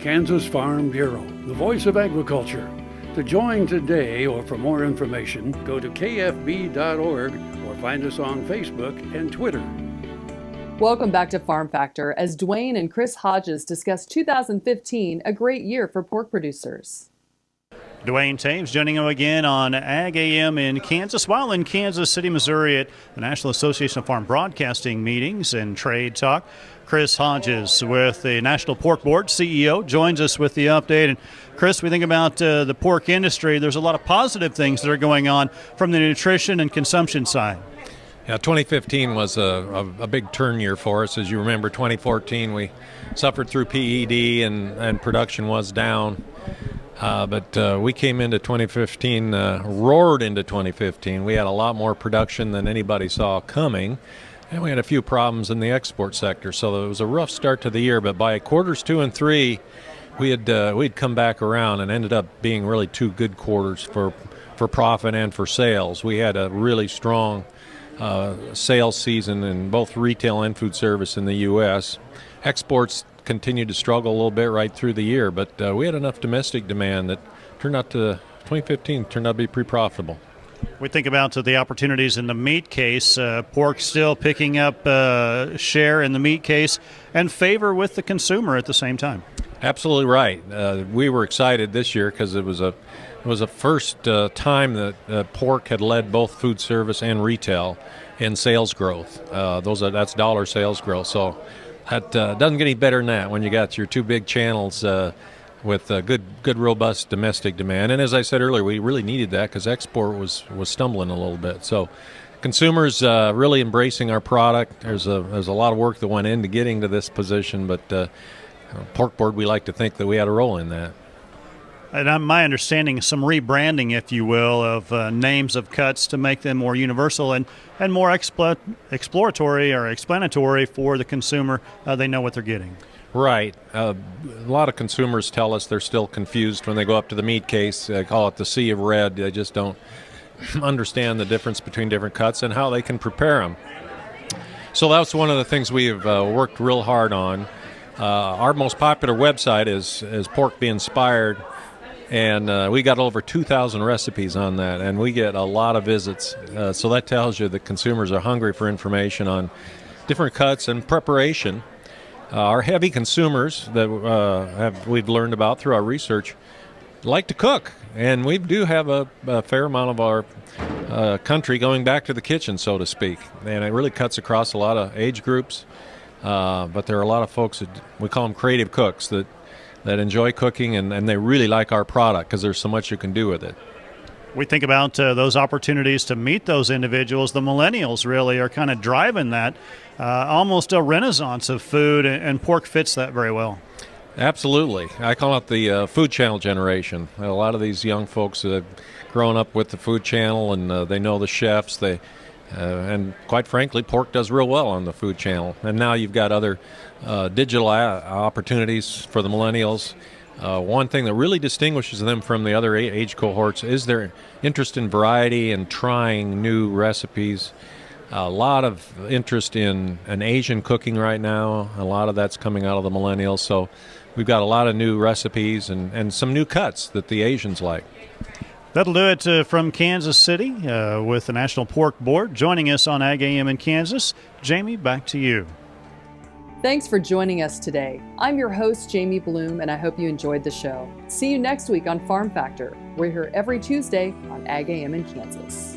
Kansas Farm Bureau, the voice of agriculture. To join today or for more information, go to kfb.org or find us on Facebook and Twitter. Welcome back to Farm Factor as Duane and Chris Hodges discuss 2015, a great year for pork producers. Duane Taves joining you again on AGam in Kansas, while in Kansas City, Missouri at the National Association of Farm Broadcasting meetings and trade talk. Chris Hodges with the National Pork Board, CEO, joins us with the update. And Chris, we think about the pork industry. There's a lot of positive things that are going on from the nutrition and consumption side. Yeah, 2015 was a big turn year for us. As you remember, 2014 we suffered through PED and production was down. But we came into 2015, roared into 2015. We had a lot more production than anybody saw coming, and we had a few problems in the export sector. So it was a rough start to the year, but by quarters 2 and 3, we'd come back around and ended up being really 2 good quarters for profit and for sales. We had a really strong sales season in both retail and food service in the U.S. Exports continued to struggle a little bit right through the year, but we had enough domestic demand that 2015 turned out to be pretty profitable. We think about the opportunities in the meat case. Pork still picking up share in the meat case and favor with the consumer at the same time. Absolutely right. We were excited this year because it was a first time that pork had led both food service and retail in sales growth. That's dollar sales growth. So that doesn't get any better than that when you got your 2 big channels with good, robust domestic demand. And as I said earlier, we really needed that because export was stumbling a little bit. So consumers really embracing our product. There's a lot of work that went into getting to this position, but Pork Board, we like to think that we had a role in that. And my understanding, some rebranding, if you will, of names of cuts to make them more universal and more exploratory or explanatory for the consumer. They know what they're getting. Right. A lot of consumers tell us they're still confused when they go up to the meat case. They call it the sea of red. They just don't understand the difference between different cuts and how they can prepare them. So that's one of the things we've worked real hard on. Our most popular website is Pork Be Inspired. And we got over 2,000 recipes on that, and we get a lot of visits. So that tells you that consumers are hungry for information on different cuts and preparation. Our heavy consumers that we've learned about through our research like to cook, and we do have a fair amount of our country going back to the kitchen, so to speak. And it really cuts across a lot of age groups, but there are a lot of folks that we call them creative cooks that enjoy cooking, and they really like our product because there's so much you can do with it. We think about those opportunities to meet those individuals. The millennials really are kind of driving that, almost a renaissance of food, and pork fits that very well. Absolutely. I call it the food channel generation. A lot of these young folks have grown up with the food channel, and they know the chefs. And quite frankly, pork does real well on the food channel. And now you've got other digital opportunities for the millennials. One thing that really distinguishes them from the other age cohorts is their interest in variety and trying new recipes. A lot of interest in Asian cooking right now. A lot of that's coming out of the millennials. So we've got a lot of new recipes and some new cuts that the Asians like. That'll do it from Kansas City with the National Pork Board. Joining us on AGam in Kansas, Jamie, back to you. Thanks for joining us today. I'm your host, Jamie Bloom, and I hope you enjoyed the show. See you next week on Farm Factor. We're here every Tuesday on AGam in Kansas.